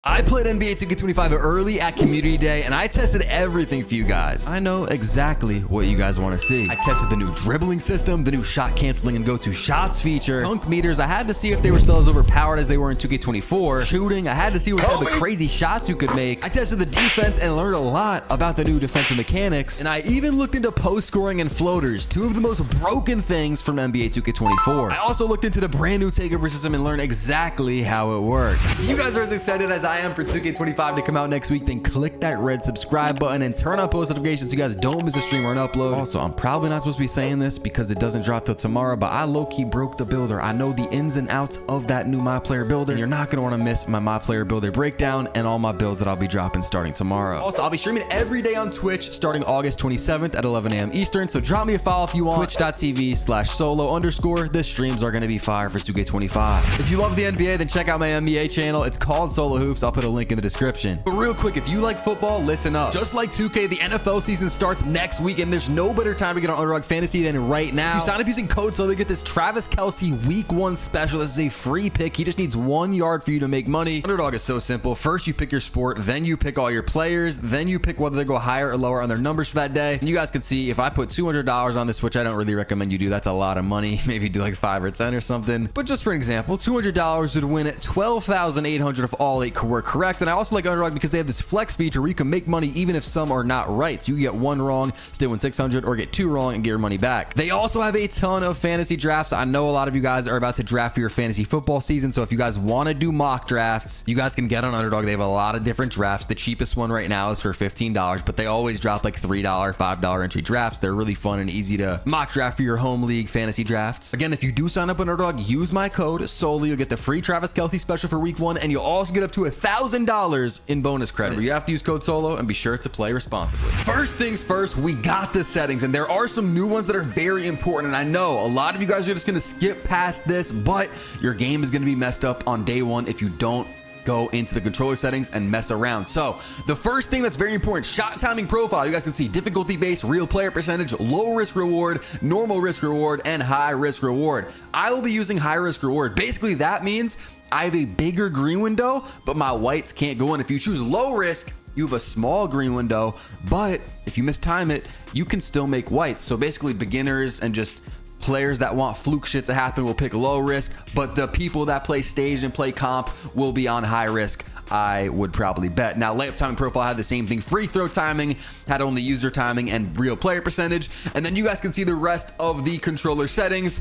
I played NBA 2K25 early at Community Day, and I tested everything for you guys. I know exactly what you guys want to see. I tested the new dribbling system, the new shot canceling and Goto Shots feature, dunk meters. I had to see if they were still as overpowered as they were in 2K24. Shooting, I had to see what type of crazy shots you could make. I tested the defense and learned a lot about the new defensive mechanics, and I even looked into post scoring and floaters, two of the most broken things from NBA 2K24. I also looked into the brand new Takeover system and learned exactly how it works. If you guys are as excited as I am for 2K25 to come out next week, then click that red subscribe button and turn on post notifications so you guys don't miss a stream or an upload. Also, I'm probably not supposed to be saying this because it doesn't drop till tomorrow, but I low-key broke the builder. I know the ins and outs of that new My Player Builder, and you're not going to want to miss my My Player Builder breakdown and all my builds that I'll be dropping starting tomorrow. Also, I'll be streaming every day on Twitch starting August 27th at 11 a.m. Eastern, so drop me a follow if you want. Twitch.tv/solo_. The streams are going to be fire for 2K25. If you love the NBA, then check out my NBA channel. It's called Solo Hoops. I'll put a link in the description. But real quick, if you like football, listen up. Just like 2K, the NFL season starts next week, and there's no better time to get on Underdog Fantasy than right now. If you sign up using code SOLO, you get this Travis Kelce Week 1 special. This is a free pick. He just needs 1 yard for you to make money. Underdog is so simple. First, you pick your sport, then you pick all your players, then you pick whether they go higher or lower on their numbers for that day. And you guys can see if I put $200 on this, which I don't really recommend you do. That's a lot of money. Maybe do like 5 or 10 or something. But just for an example, $200 would win 12,800 if all 8 were correct. And I also like Underdog because they have this flex feature where you can make money even if some are not right. So you get 1 wrong, still win 600, or get 2 wrong and get your money back. They also have a ton of fantasy drafts. I know a lot of you guys are about to draft for your fantasy football season. So if you guys want to do mock drafts, you guys can get on Underdog. They have a lot of different drafts. The cheapest one right now is for $15, but they always drop like $3, $5 entry drafts. They're really fun and easy to mock draft for your home league fantasy drafts. Again, if you do sign up on Underdog, use my code SOLO. You'll get the free Travis Kelce special for week 1, and you'll also get up to $1,000 in bonus credit. Remember, you have to use code SOLO and be sure to play responsibly. First things first, we got the settings, and there are some new ones that are very important. And I know a lot of you guys are just going to skip past this, but your game is going to be messed up on day 1 if you don't go into the controller settings and mess around. So the first thing that's very important, shot timing profile. You guys can see difficulty base, real player percentage, low risk reward, normal risk reward, and high risk reward. I will be using high risk reward. Basically, that means I have a bigger green window, but my whites can't go in. If you choose low risk, you have a small green window, but if you mistime it, you can still make whites. So basically, beginners and just players that want fluke shit to happen will pick low risk, but the people that play stage and play comp will be on high risk, I would probably bet. Now, layup timing profile had the same thing. Free throw timing had only user timing and real player percentage. And then you guys can see the rest of the controller settings.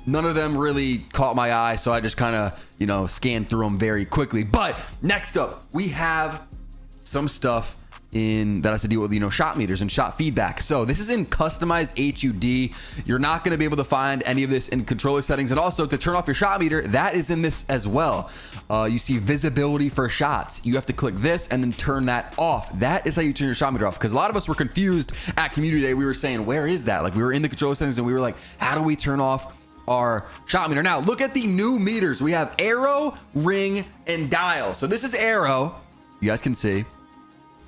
None of them really caught my eye, so I just kind of, scanned through them very quickly. But next up, we have some stuff that has to deal with, shot meters and shot feedback. So this is in customized HUD. You're not going to be able to find any of this in controller settings. And also, to turn off your shot meter, that is in this as well. You see visibility for shots. You have to click this and then turn that off. That is how you turn your shot meter off, because a lot of us were confused at Community Day. We were saying, where is that? Like, we were in the controller settings and we were like, how do we turn off our shot meter? Now look at the new meters. We have arrow, ring, and dial. So this is arrow. You guys can see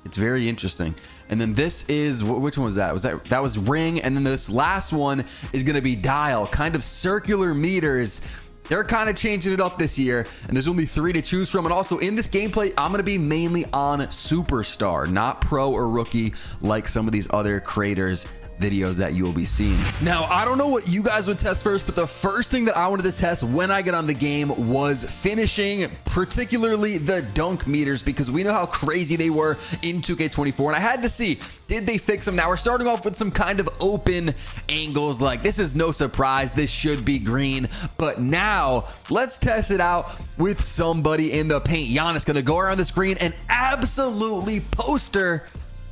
it's very interesting. And then this is, which one was that? That was ring. And then this last one is going to be dial, kind of circular meters. They're kind of changing it up this year, and there's only 3 to choose from. And also in this gameplay, I'm going to be mainly on superstar, not pro or rookie like some of these other creators videos that you will be seeing. Now, I don't know what you guys would test first, but the first thing that I wanted to test when I get on the game was finishing, particularly the dunk meters, because we know how crazy they were in 2K24, and I had to see, did they fix them? Now we're starting off with some kind of open angles. Like, this is no surprise, this should be green, but now let's test it out with somebody in the paint. Giannis gonna go around the screen and absolutely poster,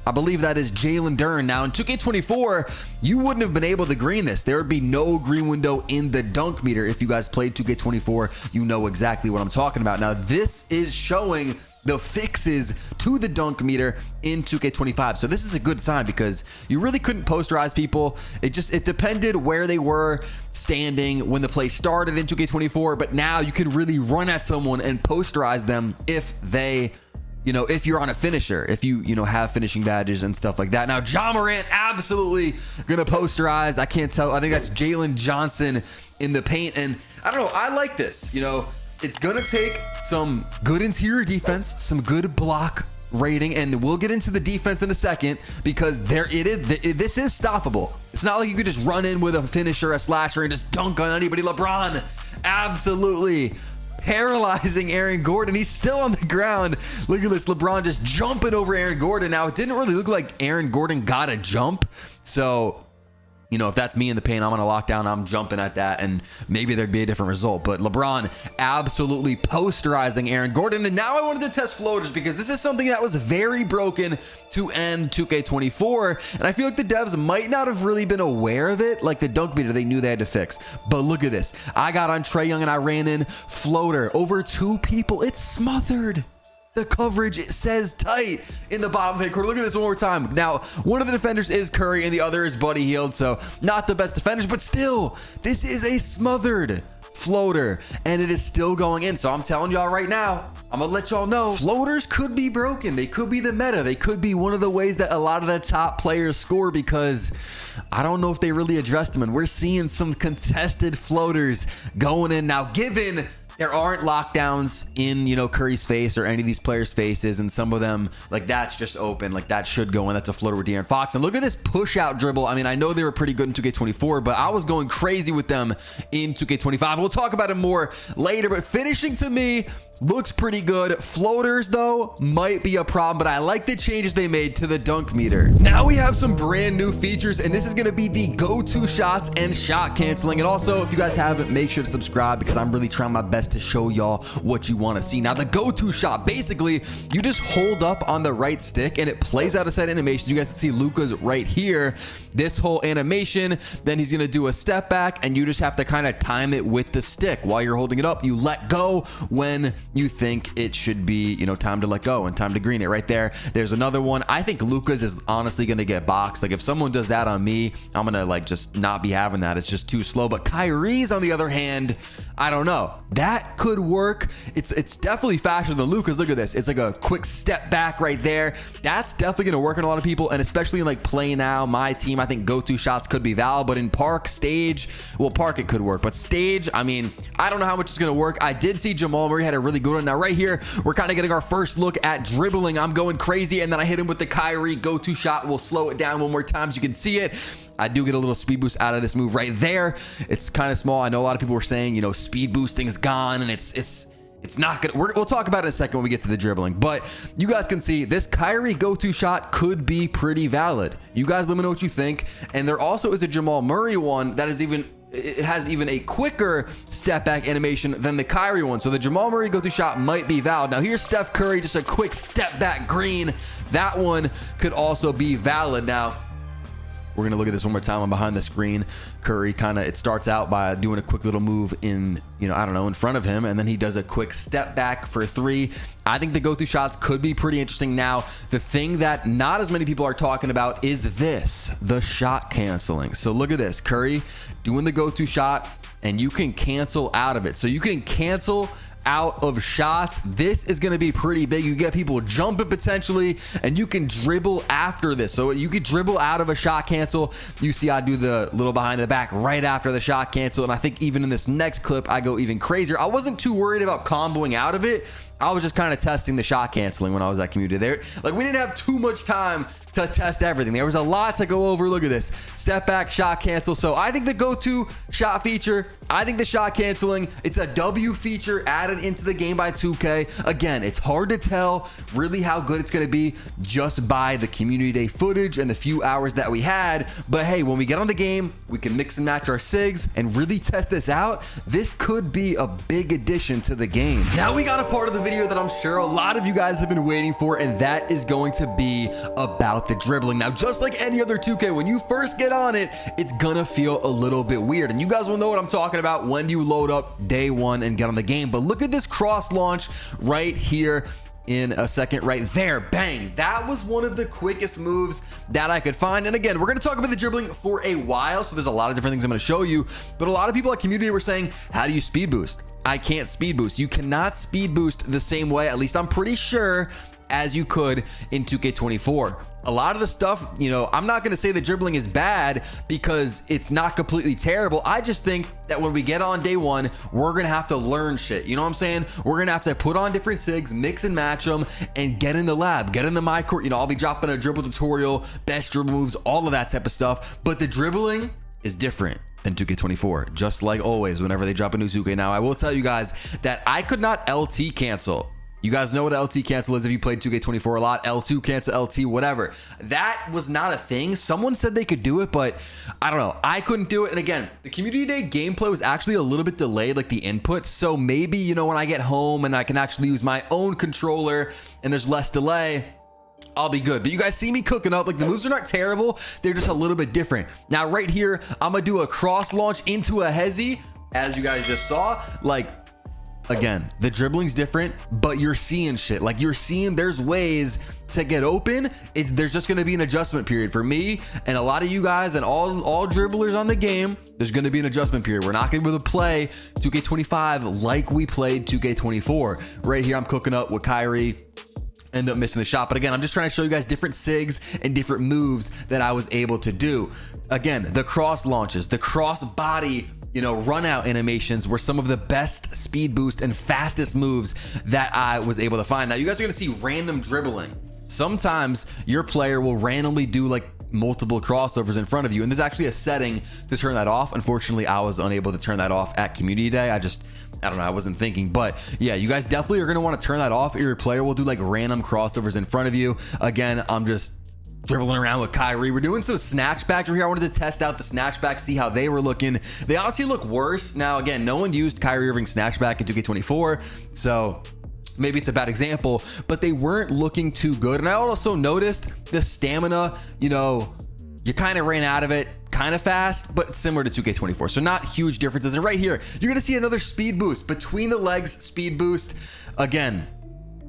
I believe that is Jalen Duren. Now in 2K24, you wouldn't have been able to green this. There would be no green window in the dunk meter. If you guys played 2K24, you know exactly what I'm talking about. Now this is showing the fixes to the dunk meter in 2K25. So this is a good sign because you really couldn't posterize people. It depended where they were standing when the play started in 2K24, but now you can really run at someone and posterize them if they, if you're on a finisher, if you have finishing badges and stuff like that. Now, Ja Morant absolutely gonna posterize. I can't tell. I think that's Jalen Johnson in the paint. And I don't know. I like this. it's gonna take some good interior defense, some good block rating, and we'll get into the defense in a second, because this is stoppable. It's not like you could just run in with a finisher, a slasher, and just dunk on anybody. LeBron absolutely paralyzing Aaron Gordon. He's still on the ground. Look at this, LeBron just jumping over Aaron Gordon. Now, it didn't really look like Aaron Gordon got a jump, so you know, if that's me in the paint, I'm on a lockdown, I'm jumping at that, and maybe there'd be a different result. But LeBron absolutely posterizing Aaron Gordon. And now I wanted to test floaters, because this is something that was very broken to end 2K24. And I feel like the devs might not have really been aware of it. Like the dunk meter, they knew they had to fix. But look at this. I got on Trae Young and I ran in floater over 2 people. It's smothered. The coverage, it says tight in the bottom of the court. Look at this one more time. Now, one of the defenders is Curry and the other is Buddy Hield, so not the best defenders, but still, this is a smothered floater, and it is still going in. So I'm telling y'all right now, I'm gonna let y'all know, floaters could be broken. They could be the meta. They could be one of the ways that a lot of the top players score, because I don't know if they really addressed them, and we're seeing some contested floaters going in now, given there aren't lockdowns in, you know, Curry's face or any of these players' faces, and some of them, like, that's just open. Like, that should go in. That's a floater with De'Aaron Fox. And look at this push-out dribble. I mean, I know they were pretty good in 2K24, but I was going crazy with them in 2K25. We'll talk about it more later, but finishing to me looks pretty good. Floaters, though, might be a problem, but I like the changes they made to the dunk meter. Now we have some brand new features, and this is going to be the Goto Shots and shot canceling. And also, if you guys haven't, make sure to subscribe, because I'm really trying my best to show y'all what you want to see. Now, the Goto Shot, basically, you just hold up on the right stick, and it plays out a set of animations. You guys can see Luka's right here. This whole animation, then he's going to do a step back, and you just have to kind of time it with the stick. While you're holding it up, you let go when you think it should be, you know, time to let go and time to green it right there. There's another one. I think Luka's is honestly going to get boxed. Like, if someone does that on me, I'm going to, like, just not be having that. It's just too slow. But Kyrie's, on the other hand, I don't know. That could work. It's definitely faster than Luka's. Look at this. It's like a quick step back right there. That's definitely going to work on a lot of people, and especially in, like, play now, my team, I think Goto Shots could be valid, but in park, stage, well, park it could work, but stage, I mean, I don't know how much it's going to work. I did see Jamal Murray had a really good one. Now right here, we're kind of getting our first look at dribbling. I'm going crazy, and then I hit him with the Kyrie Goto Shot. We'll slow it down one more time so you can see it. I do get a little speed boost out of this move right there. It's kind of small. I know a lot of people were saying, you know, speed boosting is gone, and it's not gonna. We'll talk about it in a second when we get to the dribbling. But you guys can see this Kyrie Goto Shot could be pretty valid. You guys let me know what you think. And there also is a Jamal Murray one that is it has even a quicker step back animation than the Kyrie one. So the Jamal Murray Goto Shot might be valid. Now here's Steph Curry, just a quick step back green. That one could also be valid. Now we're going to look at this one more time. I'm behind the screen. Curry it starts out by doing a quick little move in, you know, I don't know, in front of him, and then he does a quick step back for 3. I think the Goto Shots could be pretty interesting. Now, the thing that not as many people are talking about is this, the shot canceling. So look at this, Curry doing the Goto Shot, and you can cancel out of it. So you can cancel out of shots. This is going to be pretty big. You get people jumping potentially, and you can dribble after this. So you could dribble out of a shot cancel. You see I do the little behind the back right after the shot cancel, and I think even in this next clip I go even crazier. I wasn't too worried about comboing out of it. I was just kind of testing the shot canceling when I was at community there. Like, we didn't have too much time to test everything. There was a lot to go over. Look at this step back shot cancel. So I think the Goto Shot feature, I think the shot canceling, it's a W feature added into the game by 2K. Again, it's hard to tell really how good it's going to be just by the community day footage and the few hours that we had. But hey, when we get on the game, we can mix and match our SIGs and really test this out. This could be a big addition to the game. Now we got a part of the video that I'm sure a lot of you guys have been waiting for, and that is going to be about the dribbling. Now, just like any other 2K, when you first get on it, it's gonna feel a little bit weird, and you guys will know what I'm talking about when you load up day one and get on the game. But look at this cross launch right here in a second right there. Bang. That was one of the quickest moves that I could find. And again, we're going to talk about the dribbling for a while, so there's a lot of different things I'm going to show you, but a lot of people at community were saying, how do you speed boost? I can't speed boost. You cannot speed boost the same way, at least I'm pretty sure, as you could in 2K24. A lot of the stuff, you know, I'm not going to say the dribbling is bad because it's not completely terrible. I just think that when we get on day one, we're going to have to learn shit. You know what I'm saying? We're going to have to put on different sigs, mix and match them, and get in the lab, get in the my court. You know, I'll be dropping a dribble tutorial, best dribble moves, all of that type of stuff. But the dribbling is different than 2K24, just like always whenever they drop a new 2K. Now, I will tell you guys that I could not LT cancel. You guys know what LT cancel is if you played 2K24 a lot. L2 cancel, LT, whatever. That was not a thing. Someone said they could do it, but I don't know. I couldn't do it. And again, the community day gameplay was actually a little bit delayed, like the input. So maybe, you know, when I get home and I can actually use my own controller and there's less delay, I'll be good. But you guys see me cooking up. Like, the moves are not terrible. They're just a little bit different. Now, right here, I'm going to do a cross launch into a hezi, as you guys just saw. Like, again, the dribbling's different, but you're seeing shit. Like, you're seeing there's ways to get open. There's just going to be an adjustment period for me and a lot of you guys and all dribblers on the game. There's going to be an adjustment period. We're not going to be able to play 2K25 like we played 2K24. Right here, I'm cooking up with Kyrie. End up missing the shot, but again, I'm just trying to show you guys different sigs and different moves that I was able to do. Again, the cross launches, the cross body, you know, run out animations were some of the best speed boost and fastest moves that I was able to find. Now, you guys are going to see random dribbling. Sometimes your player will randomly do like multiple crossovers in front of you, and there's actually a setting to turn that off. Unfortunately, I was unable to turn that off at community day. I don't know, I wasn't thinking, but yeah, you guys definitely are going to want to turn that off. Your player will do like random crossovers in front of you. Again, I'm just dribbling around with Kyrie. We're doing some snatchbacks here. I wanted to test out the snatchbacks, see how they were looking. They honestly look worse. Now, again, no one used Kyrie Irving snatchback in 2K24, so maybe it's a bad example, but they weren't looking too good. And I also noticed the stamina, you know, you kind of ran out of it kind of fast, but similar to 2K24. So not huge differences. And right here, you're going to see another speed boost, between the legs speed boost. Again,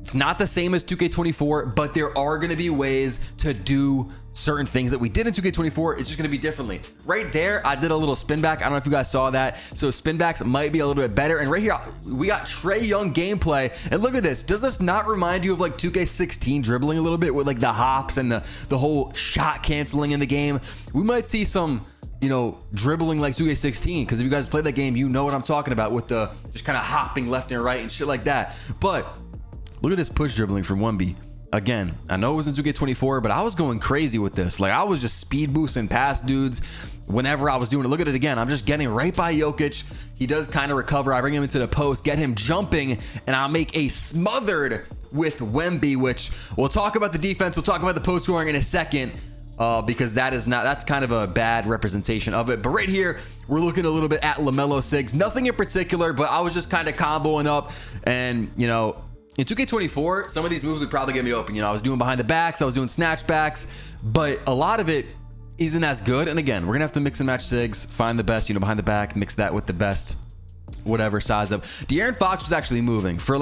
it's not the same as 2K24, but there are going to be ways to do certain things that we did in 2K24. It's just going to be differently. Right there, I did a little spin back. I don't know if you guys saw that. So spin backs might be a little bit better. And right here, we got Trae Young gameplay. And look at this. Does this not remind you of like 2K16 dribbling a little bit with like the hops and the whole shot canceling in the game? We might see some, you know, dribbling like 2K16, because if you guys played that game, you know what I'm talking about with the just kind of hopping left and right and shit like that. But look at this push dribbling from 1B. Again, I know it was in 2K24, but I was going crazy with this. Like, I was just speed boosting past dudes whenever I was doing it. Look at it again. I'm just getting right by Jokic. He does kind of recover. I bring him into the post, get him jumping, and I'll make a smothered with Wemby, which we'll talk about the defense. We'll talk about the post scoring in a second, because that's kind of a bad representation of it. But right here, we're looking a little bit at LaMelo sigs. Nothing in particular, but I was just kind of comboing up, and, you know, in 2K24, some of these moves would probably get me open. You know, I was doing behind the backs, I was doing snatchbacks, but a lot of it isn't as good. And again, we're gonna have to mix and match sigs, find the best, you know, behind the back, mix that with the best, whatever size up. De'Aaron Fox was actually moving. For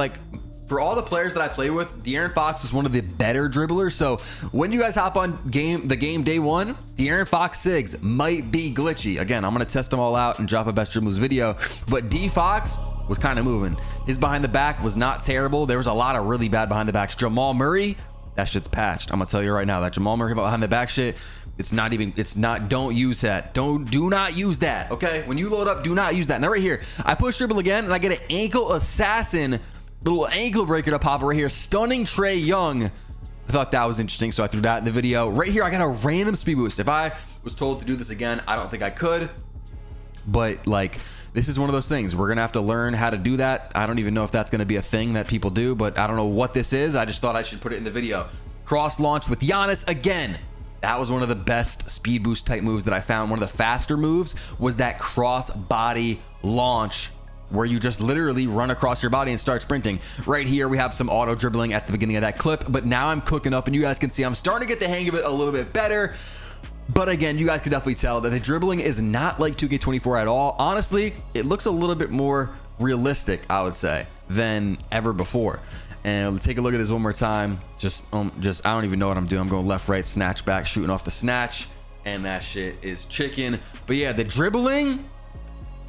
all the players that I play with, De'Aaron Fox is one of the better dribblers. So when you guys hop on the game day one, De'Aaron Fox sigs might be glitchy. Again, I'm gonna test them all out and drop a best dribbles video, but D Fox was kind of moving. His behind the back was not terrible. There was a lot of really bad behind the backs. Jamal Murray, that shit's patched. I'm gonna tell you right now, that Jamal Murray behind the back shit, don't use that. Do not use that, okay? When you load up, do not use that. Now right here, I push dribble again, and I get an ankle assassin, little ankle breaker to pop right here, stunning Trae Young. I thought that was interesting, so I threw that in the video. Right here, I got a random speed boost. If I was told to do this again, I don't think I could, but like, this is one of those things. We're going to have to learn how to do that. I don't even know if that's going to be a thing that people do, but I don't know what this is. I just thought I should put it in the video. Cross launch with Giannis again. That was one of the best speed boost type moves that I found. One of the faster moves was that cross body launch, where you just literally run across your body and start sprinting. Right here, we have some auto dribbling at the beginning of that clip, but now I'm cooking up, and you guys can see I'm starting to get the hang of it a little bit better. But again, you guys can definitely tell that the dribbling is not like 2K24 at all. Honestly, it looks a little bit more realistic, I would say, than ever before. And let's take a look at this one more time. Just I don't even know what I'm doing. I'm going left, right, snatch back, shooting off the snatch, and that shit is chicken. But yeah, the dribbling,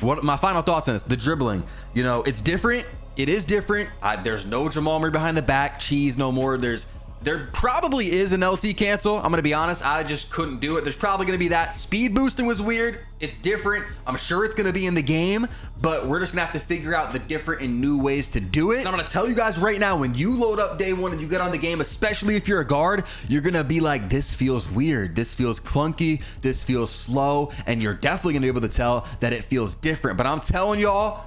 what my final thoughts on this, the dribbling, you know, it's different. It is different. There's no Jamal Murray behind the back, cheese no more. There's There probably is an LT cancel. I'm going to be honest. I just couldn't do it. There's probably going to be that. Speed boosting was weird. It's different. I'm sure it's going to be in the game, but we're just going to have to figure out the different and new ways to do it. And I'm going to tell you guys right now, when you load up day one and you get on the game, especially if you're a guard, you're going to be like, this feels weird. This feels clunky. This feels slow. And you're definitely going to be able to tell that it feels different. But I'm telling y'all,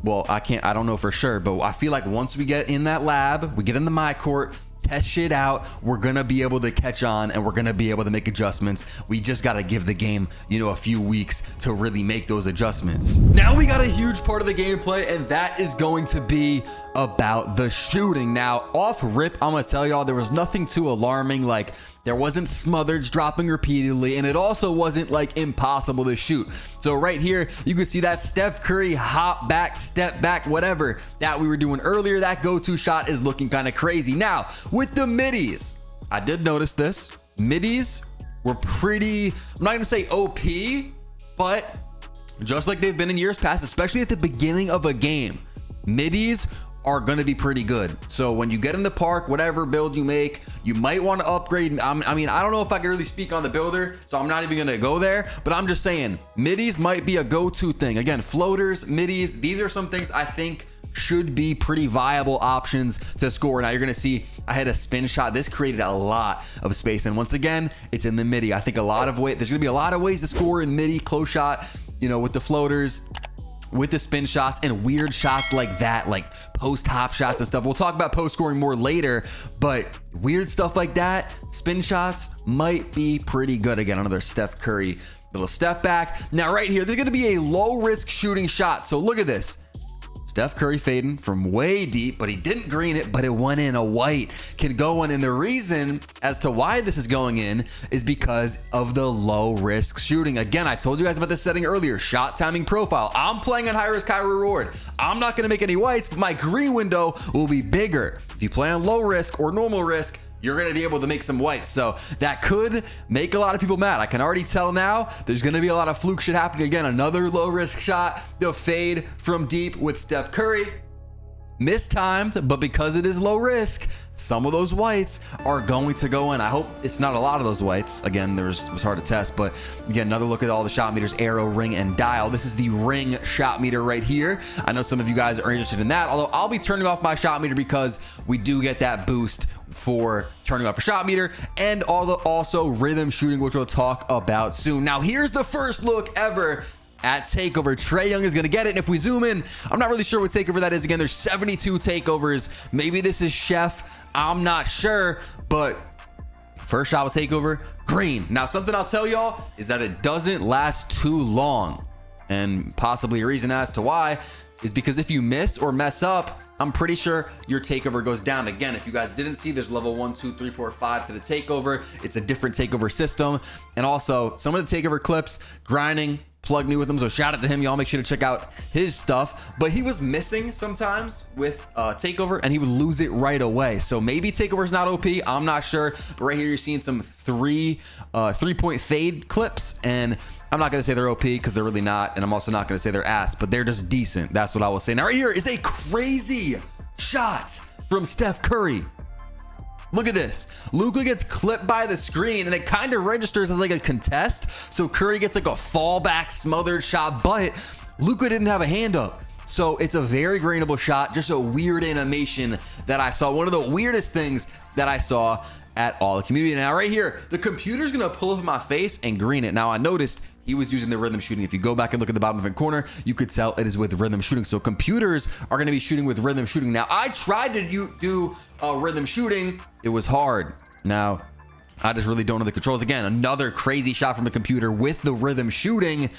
well, I don't know for sure, but I feel like once we get in that lab, we get in the my court, test shit out, we're gonna be able to catch on and we're gonna be able to make adjustments. We just got to give the game, you know, a few weeks to really make those adjustments. Now we got a huge part of the gameplay, and that is going to be about the shooting. Now off rip, I'm gonna tell y'all there was nothing too alarming. Like, there wasn't smothers dropping repeatedly, and it also wasn't like impossible to shoot. So right here, you can see that Steph Curry hop back, step back, whatever that we were doing earlier. That go-to shot is looking kind of crazy. Now with the middies, I did notice this. Middies were pretty, I'm not gonna say OP, but just like they've been in years past, especially at the beginning of a game, middies are going to be pretty good. So when you get in the park, whatever build you make, you might want to upgrade. I mean, I don't know if I can really speak on the builder, so I'm not even going to go there, but I'm just saying middies might be a go-to thing. Again, floaters, middies, these are some things I think should be pretty viable options to score. Now you're going to see I had a spin shot. This created a lot of space, and once again, it's in the midi. I think there's going to be a lot of ways to score in midi, close shot, you know, with the floaters, with the spin shots, and weird shots like that, like post hop shots and stuff. We'll talk about post scoring more later, but weird stuff like that, spin shots might be pretty good. Again, another Steph Curry little step back. Now right here, there's going to be a low risk shooting shot. So look at this. Steph Curry fading from way deep, but he didn't green it, but it went in. A white can go in. And the reason as to why this is going in is because of the low risk shooting. Again, I told you guys about this setting earlier, shot timing profile. I'm playing on high risk, high reward. I'm not going to make any whites, but my green window will be bigger. If you play on low risk or normal risk, you're going to be able to make some whites. So that could make a lot of people mad. I can already tell now there's going to be a lot of fluke shit happening. Again, another low risk shot, the fade from deep with Steph Curry. Mistimed, but because it is low risk, some of those whites are going to go in. I hope it's not a lot of those whites. Again, it was hard to test, but again, another look at all the shot meters, arrow, ring, and dial. This is the ring shot meter right here. I know some of you guys are interested in that, although I'll be turning off my shot meter because we do get that boost for turning off a shot meter, and also rhythm shooting, which we'll talk about soon. Now here's the first look ever at Takeover. Trae Young is going to get it. And if we zoom in, I'm not really sure what Takeover that is. Again, there's 72 Takeovers. Maybe this is Chef. I'm not sure, but first shot with Takeover, green. Now, something I'll tell y'all is that it doesn't last too long. And possibly a reason as to why is because if you miss or mess up, I'm pretty sure your Takeover goes down. Again, if you guys didn't see, there's level 1, 2, 3, 4, 5 to the Takeover. It's a different Takeover system. And also some of the Takeover clips, grinding, plug me with him, so shout out to him. Y'all make sure to check out his stuff. But he was missing sometimes with Takeover, and he would lose it right away. So maybe Takeover's not OP, I'm not sure. But right here you're seeing some three-point fade clips, and I'm not gonna say they're OP because they're really not, and I'm also not gonna say they're ass, but they're just decent. That's what I will say. Now right here is a crazy shot from Steph Curry. Look at this. Luka gets clipped by the screen, and it kind of registers as like a contest. So Curry gets like a fallback smothered shot, but Luka didn't have a hand up. So it's a very greenable shot, just a weird animation that I saw. One of the weirdest things that I saw at all the community. Now right here, the computer's gonna pull up in my face and green it. Now I noticed he was using the rhythm shooting. If you go back and look at the bottom left corner, you could tell it is with rhythm shooting. So computers are going to be shooting with rhythm shooting. Now, I tried to do rhythm shooting. It was hard. Now, I just really don't know the controls. Again, another crazy shot from the computer with the rhythm shooting.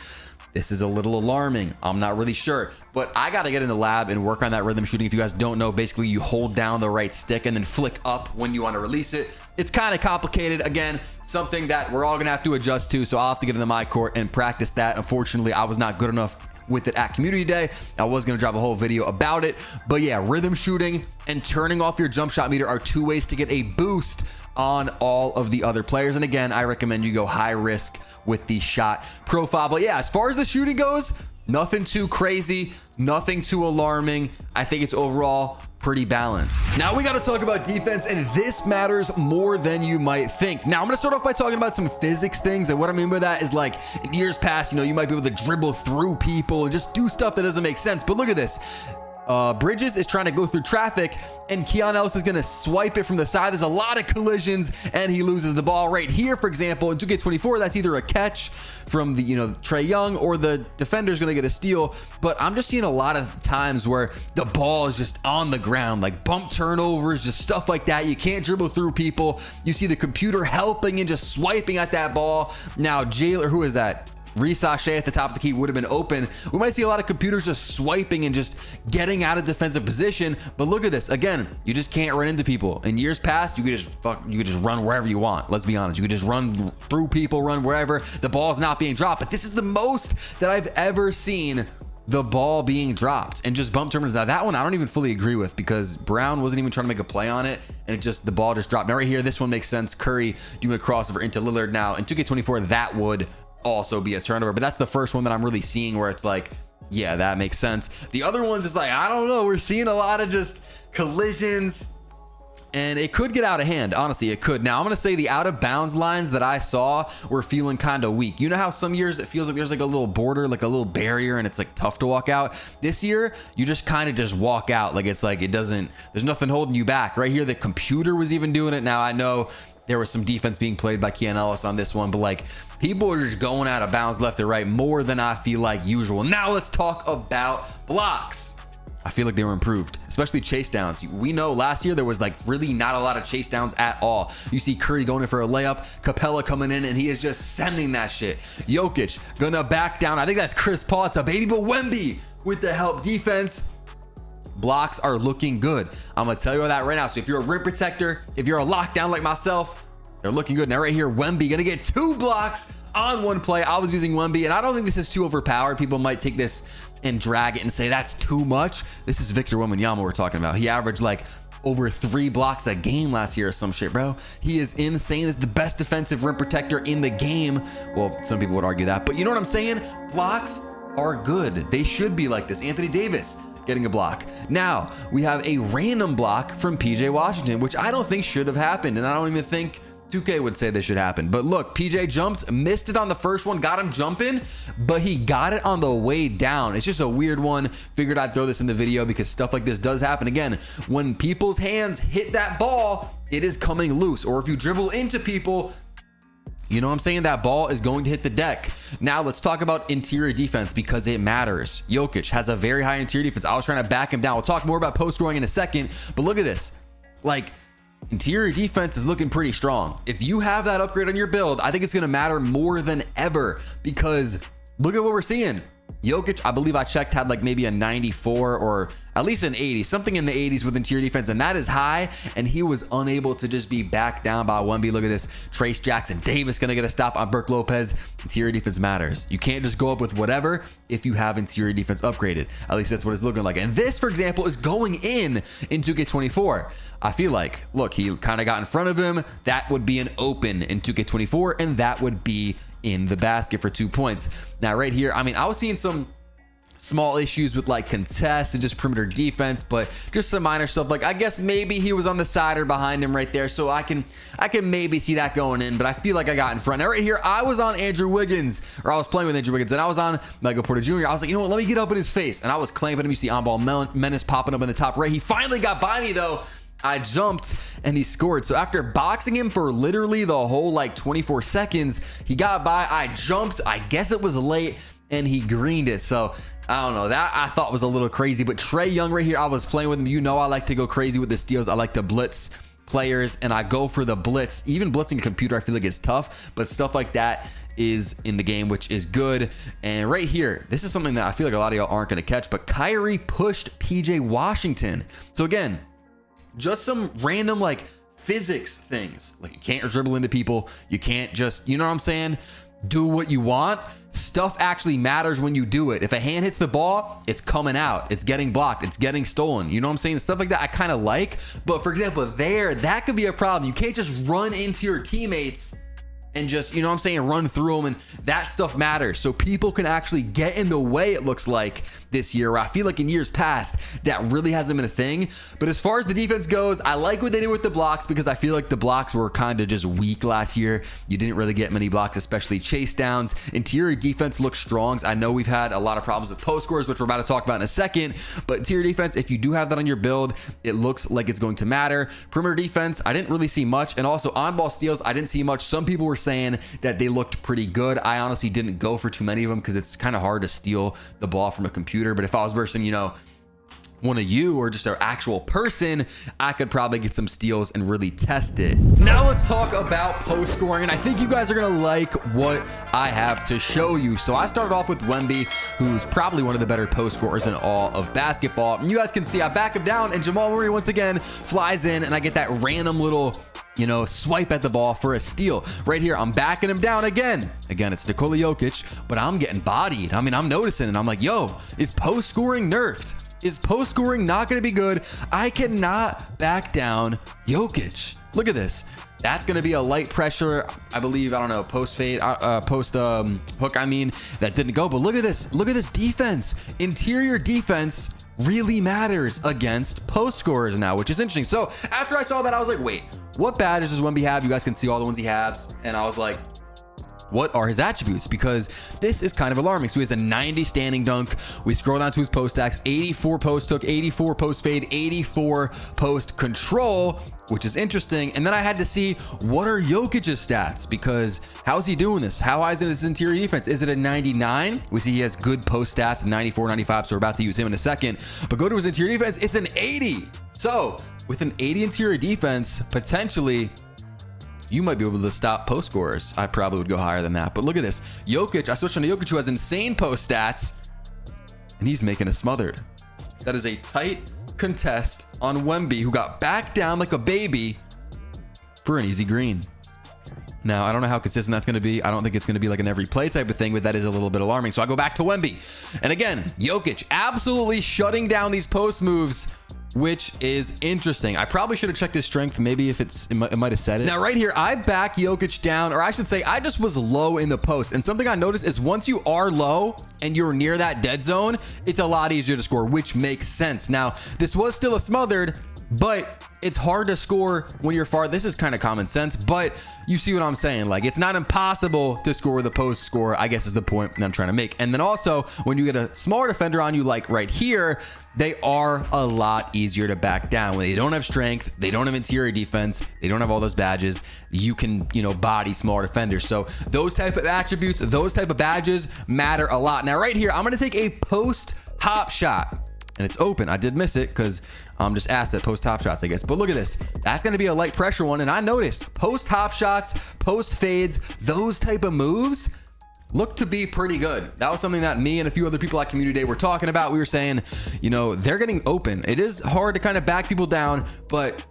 This is a little alarming. I'm not really sure, but I got to get in the lab and work on that rhythm shooting. If you guys don't know, basically you hold down the right stick and then flick up when you want to release it. It's kind of complicated. Again, something that we're all gonna have to adjust to, so I'll have to get into my court and practice that. Unfortunately, I was not good enough with it at community day. I was gonna drop a whole video about it, but yeah, rhythm shooting and turning off your jump shot meter are two ways to get a boost on all of the other players. And again, I recommend you go high risk with the shot profile. But yeah, as far as the shooting goes, Nothing too crazy, nothing too alarming. I think it's overall pretty balanced. Now we got to talk about defense, and this matters more than you might think. Now I'm going to start off by talking about some physics things, and what I mean by that is, like, in years past, you know, you might be able to dribble through people and just do stuff that doesn't make sense. But look at this. Bridges is trying to go through traffic, and Keon Ellis is going to swipe it from the side. There's a lot of collisions, and he loses the ball right here. For example, in 2K24, that's either a catch from the, you know, Trey Young, or the defender's going to get a steal. But I'm just seeing a lot of times where the ball is just on the ground, like bump turnovers, just stuff like that. You can't dribble through people. You see the computer helping and just swiping at that ball. Now, Jailer, who is that? Resachet at the top of the key would have been open. We might see a lot of computers just swiping and just getting out of defensive position. But look at this. Again, you just can't run into people. In years past, you could just run wherever you want. Let's be honest. You could just run through people, run wherever. The ball's not being dropped. But this is the most that I've ever seen the ball being dropped and just bump turnovers. Now that one I don't even fully agree with, because Brown wasn't even trying to make a play on it, and the ball just dropped. Now right here, this one makes sense. Curry doing a crossover into Lillard. Now in 2K24, that would also be a turnover, but that's the first one that I'm really seeing where it's like, yeah, that makes sense. The other ones is like, I don't know, we're seeing a lot of just collisions, and it could get out of hand. Honestly, it could. Now I'm gonna say the out of bounds lines that I saw were feeling kind of weak. You know how some years it feels like there's like a little border, like a little barrier, and it's like tough to walk out? This year you just kind of just walk out, like it's like there's nothing holding you back. Right here the computer was even doing it. Now I know there was some defense being played by Keon Ellis on this one, but like people are just going out of bounds left or right more than I feel like usual. Now let's talk about blocks. I feel like they were improved, especially chase downs. We know last year there was like really not a lot of chase downs at all. You see Curry going in for a layup, Capella coming in, and he is just sending that shit. Jokic gonna back down. I think that's Chris Paul. It's a baby, but Wemby with the help defense. Blocks are looking good. I'm gonna tell you all that right now. So if you're a rim protector, if you're a lockdown like myself, they're looking good. Now right here, Wemby gonna get 2 blocks on one play. I was using Wemby, and I don't think this is too overpowered. People might take this and drag it and say that's too much. This is Victor Wembanyama we're talking about. He averaged like over 3 blocks a game last year or some shit, bro. He is insane. This is the best defensive rim protector in the game. Well, some people would argue that, but you know what I'm saying? Blocks are good. They should be like this. Anthony Davis getting a block. Now we have a random block from PJ Washington, which I don't think should have happened, and I don't even think 2K would say this should happen. But look, PJ jumped, missed it on the first one, got him jumping, but he got it on the way down. It's just a weird one. Figured I'd throw this in the video because stuff like this does happen. Again, when people's hands hit that ball, it is coming loose. Or if you dribble into people, you know what I'm saying? That ball is going to hit the deck. Now let's talk about interior defense because it matters. Jokic has a very high interior defense. I was trying to back him down. We'll talk more about post scoring in a second, but look at this. Like, interior defense is looking pretty strong. If you have that upgrade on your build, I think it's going to matter more than ever, because look at what we're seeing. Jokic, I believe I checked, had like maybe a 94 or at least an 80, something in the 80s with interior defense, and that is high, and he was unable to just be backed down by Wemby. Look at this. Trace Jackson Davis gonna get a stop on Brook Lopez. Interior defense matters. You can't just go up with whatever if you have interior defense upgraded. At least that's what it's looking like. And this, for example, is going in 2K24. I feel like, look, he kind of got in front of him. That would be an open in 2K24, and that would be in the basket for 2 points. Now right here, I mean, I was seeing some small issues with like contests and just perimeter defense, but just some minor stuff. Like I guess maybe he was on the side or behind him right there, so I can maybe see that going in, but I feel like I got in front. Now right here, I was on Andrew Wiggins, or I was playing with Andrew Wiggins, and I was on Michael Porter Jr. I was like, you know what, let me get up in his face, and I was clamping him. You see on-ball menace popping up in the top right. He finally got by me though. I jumped and he scored. So after boxing him for literally the whole like 24 seconds, he got by. I jumped. I guess it was late and he greened it. So I don't know. That I thought was a little crazy. But Trey Young right here, I was playing with him. You know I like to go crazy with the steals. I like to blitz players and I go for the blitz. Even blitzing a computer I feel like is tough, but stuff like that is in the game, which is good. And right here, this is something that I feel like a lot of y'all aren't going to catch, but Kyrie pushed PJ Washington. So again, just some random like physics things. Like you can't dribble into people. You can't just, you know what I'm saying? Do what you want. Stuff actually matters when you do it. If a hand hits the ball, it's coming out. It's getting blocked. It's getting stolen. You know what I'm saying? Stuff like that I kind of like. But for example, that could be a problem. You can't just run into your teammates and just, you know what I'm saying, run through them, and that stuff matters. So people can actually get in the way, it looks like, this year. I feel like in years past, that really hasn't been a thing. But as far as the defense goes, I like what they did with the blocks, because I feel like the blocks were kind of just weak last year. You didn't really get many blocks, especially chase downs. Interior defense looks strong. I know we've had a lot of problems with post scores, which we're about to talk about in a second, but interior defense, if you do have that on your build, it looks like it's going to matter. Perimeter defense, I didn't really see much. And also on ball steals, I didn't see much. Some people were saying that they looked pretty good. I honestly didn't go for too many of them, because it's kind of hard to steal the ball from a computer. But if I was versing, you know, one of you or just an actual person, I could probably get some steals and really test it. Now let's talk about post scoring, and I think you guys are gonna like what I have to show you. So I started off with Wemby, who's probably one of the better post scorers in all of basketball. And you guys can see I back him down, and Jamal Murray once again flies in, and I get that random little, you know, swipe at the ball for a steal. Right here, I'm backing him down again. Again, it's Nikola Jokic, but I'm getting bodied. I mean, I'm noticing, and I'm like, yo, is post scoring nerfed? Is post scoring not going to be good? I cannot back down Jokic. Look at this. That's going to be a light pressure, I believe. I don't know, post fade, hook. I mean, that didn't go. But look at this. Look at this defense. Interior defense really matters against post scorers now, which is interesting. So after I saw that, I was like, wait, what badges does Wemby have? You guys can see all the ones he has, and I was like, what are his attributes? Because this is kind of alarming. So he has a 90 standing dunk. We scroll down to his post stacks: 84 post hook, 84 post fade, 84 post control, which is interesting. And then I had to see, what are Jokic's stats? Because how's he doing this? How high is his interior defense? Is it a 99? We see he has good post stats, 94, 95. So we're about to use him in a second. But go to his interior defense, it's an 80. So with an 80 interior defense, potentially you might be able to stop post scorers. I probably would go higher than that. But look at this. Jokic, I switched on to Jokic, who has insane post stats, and he's making us smothered. That is a tight contest on Wemby, who got back down like a baby for an easy green. Now, I don't know how consistent that's going to be. I don't think it's going to be like an every play type of thing, but that is a little bit alarming. So I go back to Wemby. And again, Jokic absolutely shutting down these post moves, which is interesting. I probably should have checked his strength. Maybe if it might have said it. Now right here, I back Jokic down, or I should say I just was low in the post. And something I noticed is once you are low and you're near that dead zone, it's a lot easier to score, which makes sense. Now, this was still a smothered, but it's hard to score when you're far. This is kind of common sense, but you see what I'm saying. Like, it's not impossible to score the post score, I guess is the point that I'm trying to make. And then also, when you get a smaller defender on you, like right here, they are a lot easier to back down. When they don't have strength, they don't have interior defense, they don't have all those badges, you can, you know, body smaller defenders. So those type of attributes, those type of badges matter a lot. Now right here, I'm going to take a post hop shot, and it's open. I did miss it because I'm just asked at post hop shots, I guess. But look at this. That's going to be a light pressure one. And I noticed post hop shots, post fades, those type of moves look to be pretty good. That was something that me and a few other people at Community Day were talking about. We were saying, you know, they're getting open. It is hard to kind of back people down, but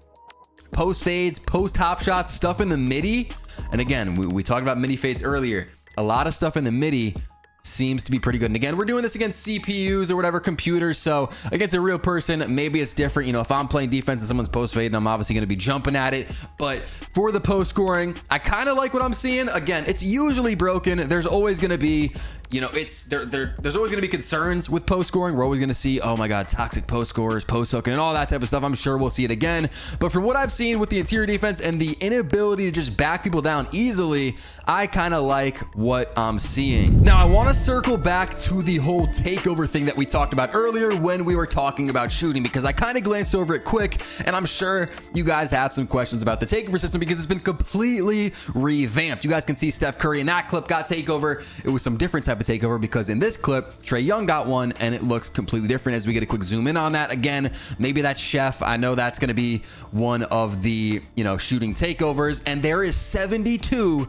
post fades, post hop shots, stuff in the midi. And again, we talked about midi fades earlier. A lot of stuff in the midi seems to be pretty good. And again, we're doing this against CPUs or whatever, computers. So against a real person, maybe it's different. You know, if I'm playing defense and someone's post fade, I'm obviously going to be jumping at it. But for the post scoring, I kind of like what I'm seeing. Again, it's usually broken. There's always going to be, you know, there's always going to be concerns with post scoring. We're always going to see, oh my God, toxic post scorers, post hooking, and all that type of stuff. I'm sure we'll see it again. But from what I've seen with the interior defense and the inability to just back people down easily, I kind of like what I'm seeing. Now, I want to circle back to the whole takeover thing that we talked about earlier when we were talking about shooting, because I kind of glanced over it quick, and I'm sure you guys have some questions about the takeover system because it's been completely revamped. You guys can see Steph Curry in that clip got takeover. It was some different type of takeover because in this clip, Trae Young got one, and it looks completely different as we get a quick zoom in on that. Again, maybe that's Chef. I know that's going to be one of the, you know, shooting takeovers, and there is 72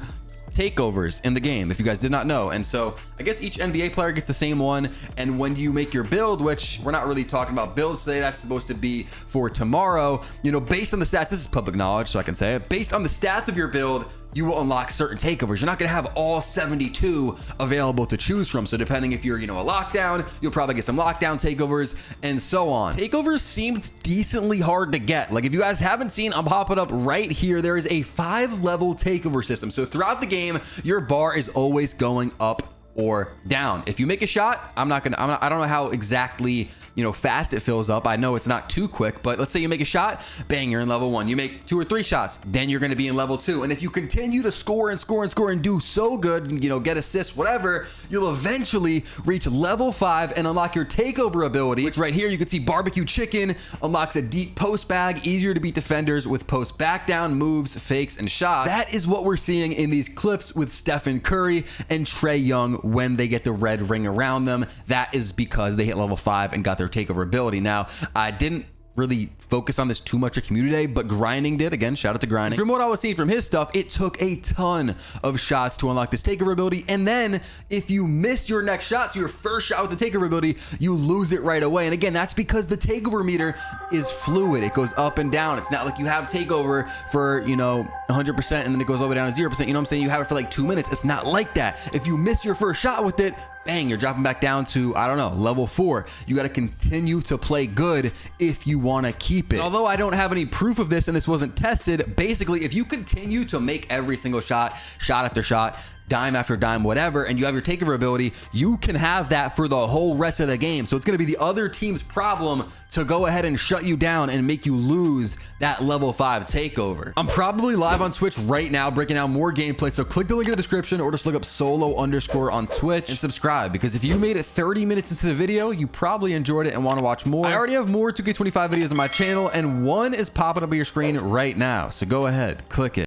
takeovers in the game, if you guys did not know. And so I guess each NBA player gets the same one. And when you make your build, which we're not really talking about builds today, that's supposed to be for tomorrow, you know, based on the stats, this is public knowledge, so I can say it, based on the stats of your build, you will unlock certain takeovers. You're not going to have all 72 available to choose from. So depending if you're, you know, a lockdown, you'll probably get some lockdown takeovers and so on. Takeovers seemed decently hard to get. Like, if you guys haven't seen, I'm popping up right here. There is a 5-level takeover system. So throughout the game, game, your bar is always going up or down. If you make a shot, I don't know how exactly, you know, fast it fills up. I know it's not too quick, but let's say you make a shot, bang, you're in level 1. You make 2 or 3 shots, then you're going to be in level 2. And if you continue to score and score and score and do so good, you know, get assists, whatever, you'll eventually reach level 5 and unlock your takeover ability, which right here you can see barbecue chicken unlocks a deep post bag, easier to beat defenders with post back down moves, fakes, and shots. That is what we're seeing in these clips with Stephen Curry and Trae Young when they get the red ring around them. That is because they hit level 5 and got their takeover ability. Now, I didn't really focus on this too much at community day, but Grinding did. Again, shout out to Grinding. From what I was seeing from his stuff, it took a ton of shots to unlock this takeover ability. And then if you miss your next shot, so your first shot with the takeover ability, you lose it right away. And again, that's because the takeover meter is fluid. It goes up and down. It's not like you have takeover for, you know, 100% and then it goes all the way down to 0%. You know what I'm saying? You have it for like 2 minutes. It's not like that. If you miss your first shot with it, bang, you're dropping back down to, I don't know, level 4. You got to continue to play good if you want to keep it. Although I don't have any proof of this and this wasn't tested, basically, if you continue to make every single shot, shot after shot, dime after dime, whatever, and you have your takeover ability, you can have that for the whole rest of the game. So it's going to be the other team's problem to go ahead and shut you down and make you lose that level 5 takeover. I'm probably live on Twitch right now breaking down more gameplay, so click the link in the description or just look up solo_ on Twitch and subscribe, because if you made it 30 minutes into the video, you probably enjoyed it and want to watch more. I already have more 2K25 videos on my channel, and one is popping up on your screen right now, so go ahead, click it.